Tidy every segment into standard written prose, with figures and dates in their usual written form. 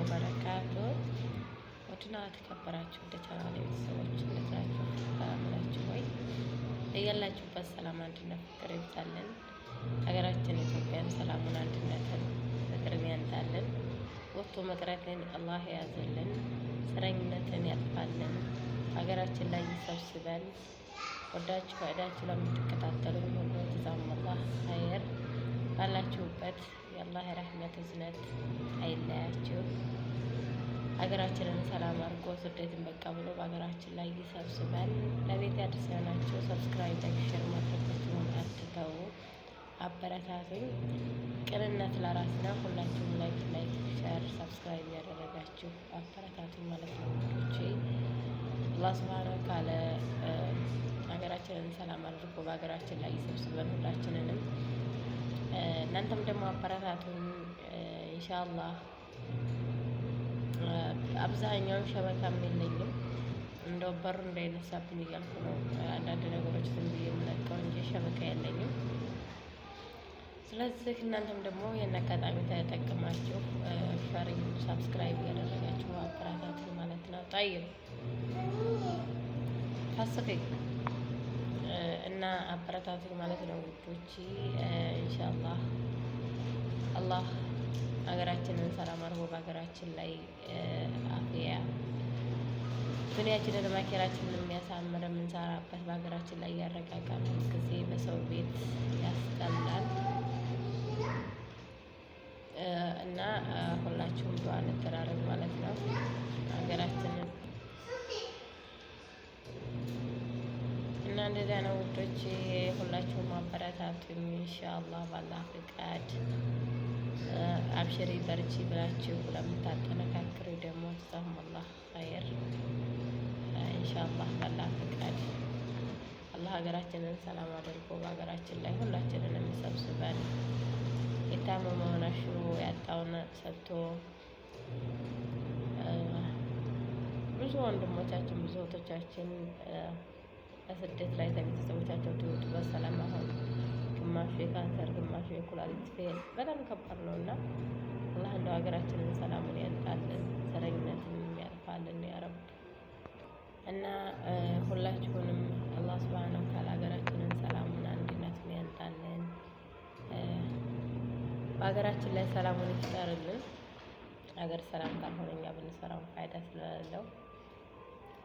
ወበረካቱ። ወድና ተከበራችሁ እንደ ቻናሌ ቤተሰቦች እንዴት ናችሁ? ሰላም ናችሁ ወይ? እያላችሁበት ሰላም፣ አንድነት፣ ፍቅር ይብዛልን። ሀገራችን ኢትዮጵያን ሰላሙን፣ አንድነትን፣ ፍቅርን ያንጣልን። ወጥቶ መቅረትን አላህ ያዘልን። ስረኝነትን ያጥፋልን። ሀገራችን ላይ ይሰብስበን። ወዳችሁ ፈቅዳችሁ ለምትከታተሉኝ ሁሉ ጀዛኩሙላህ ኸይር። ባላችሁበት የአላህ ረህመት እዝነት አይለያችሁ። ሀገራችንን ሰላም አድርጎ ስደትን በቃ ብሎ በሀገራችን ላይ ይሰብስበን። ለቤት አዲስ የሆናችሁ ሰብስክራይብ፣ ላይክ፣ ሼር ማድረጋችሁን አትተው። አበረታቱኝ። ቅንነት ለራስ ነው። ሁላችሁም ላይክ፣ ሼር፣ ሰብስክራይብ ያደረጋችሁ አበረታቱኝ ማለት ነው ወንዶቼ። አላህ ሱብሃነሁ ወተዓላ ሀገራችንን ሰላም አድርጎ በሀገራችን ላይ ይሰብስበን ሁላችንንም። እናንተም ደግሞ አበረታቱን ኢንሻአላህ። አብዛኛውን ሸበካም የለኝም እንደው በሩ እንዳይነሳብኝ እያልኩ ነው አንዳንድ ነገሮች ዝም ብዬ የምለቀው እንጂ ሸበካ የለኝም። ስለዚህ እናንተም ደግሞ ይህን አጋጣሚ ተጠቅማችሁ ሸር፣ ሳብስክራይብ ያደረጋችሁ አበረታቱን ማለት ነው። ጠይብ ታስፈኝ እና አበረታቱኝ ማለት ነው ውዶቼ። ኢንሻአላህ አላህ ሀገራችንን ሰላም አድርጎ በሀገራችን ላይ አፍያ ዱንያችንን አኺራችንን የሚያሳምር የምንሰራበት በሀገራችን ላይ ያረጋጋል። ጊዜ በሰው ቤት ያስጠላል እና ሁላችሁም ዱዓ እንተራረግ ማለት ነው ሀገራችንን እና እንደዚያ ነው ውዶቼ። ሁላችሁም አበረታቱኝ ኢንሻአላህ ባላህ ፍቃድ። አብሽሪ በርቺ ብላችሁ ለምታጠነካክሩ ደግሞ ጀዛኩሙላህ ኸይር ኢንሻአላህ ባላህ ፍቃድ። አላህ ሀገራችንን ሰላም አድርጎ በሀገራችን ላይ ሁላችንን የሚሰብስበን፣ የታመመውን አሽሮ ያጣውን ሰጥቶ ብዙ ወንድሞቻችን ብዙ እህቶቻችን በስደት ላይ ከቤተሰቦቻቸው ትውጡ በሰላም አሁን ግማሹ የካንሰር ግማሹ የኩላሊት ፌል በጣም ከባድ ነው እና አላህ እንደው ሀገራችንን ሰላሙን ያንጣልን፣ ዘረኝነትን ያጥፋልን ያ ረብ። እና ሁላችሁንም አላህ ሱብሃነሁ ወተዓላ ሀገራችንን ሰላሙን አንድነትን ያንጣልን፣ በሀገራችን ላይ ሰላሙን ይፍጠርልን። ሀገር ሰላም ካልሆነ እኛ ብንሰራው ፋይዳ ስለሌለው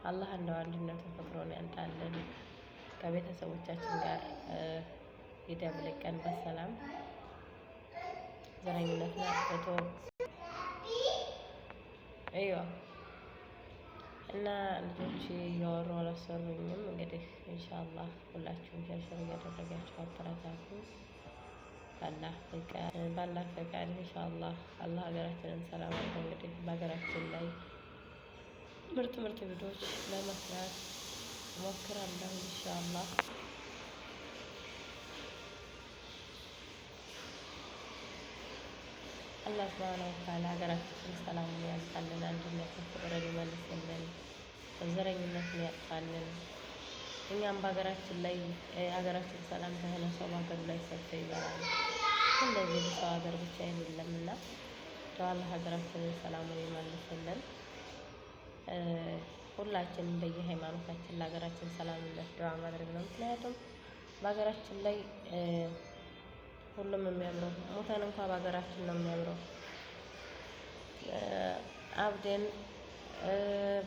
አላህ እንደው አንድነቱን ፍቅሩን ያንጣልን፣ ከቤተሰቦቻችን ጋር ይደብልቀን በሰላም ዘረኝነትን አጥፍቶ አይዋ። እና ልጆች እያወሩ አላሰሩኝም። እንግዲህ ኢንሻአላህ ሁላችሁም ሸርሸር እያደረጋችሁ አበረታቱ ባላህ ፈቃድ ኢንሻአላህ። አላህ ሀገራችንን ሰላም አድርጎ እንግዲህ በሀገራችን ላይ ምርጥ ቪዲዮዎች ለመስራት እሞክራለሁ ኢንሻአላህ። አላህ ሱብሃነሁ ወተዓላ ሀገራችንን ሰላሙን ያንጣልን፣ አንድነትን ፍቅርን ይመልስልን፣ ዘረኝነትን ያጥፋልን። እኛም በሀገራችን ላይ ሀገራችን ሰላም ከሆነ ሰው በሀገሩ ላይ ሰርቶ ይበላል። እንደዚህ በሰው ሀገር ብቻ አይደለምና አላህ ሀገራችንን ሰላሙን ይመልስልን። ሁላችንም በየሃይማኖታችን ለሀገራችን ሰላምነት ዱዓ ማድረግ ነው። ምክንያቱም በሀገራችን ላይ ሁሉም የሚያምረው ሞተን እንኳን በሀገራችን ነው የሚያምረው። አብደን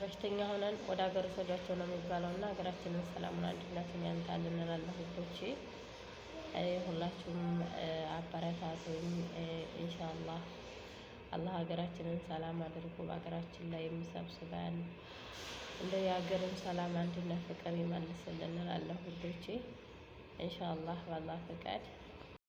በሽተኛ ሆነን ወደ ሀገር ሰዷቸው ነው የሚባለው እና ሀገራችንን ሰላሙን አንድነትን ያንጣልን እላለሁ ውዶቼ። ሁላችሁም አበረታቱኝ ኢንሻአላህ። አላህ ሀገራችንን ሰላም አድርጎ በሀገራችን ላይ የሚሰብስበን፣ እንደ የሀገርን ሰላም አንድነት ፍቅር ይመልስልን እላለሁ ውዶቼ ኢንሻአላህ ባላህ ፈቃድ።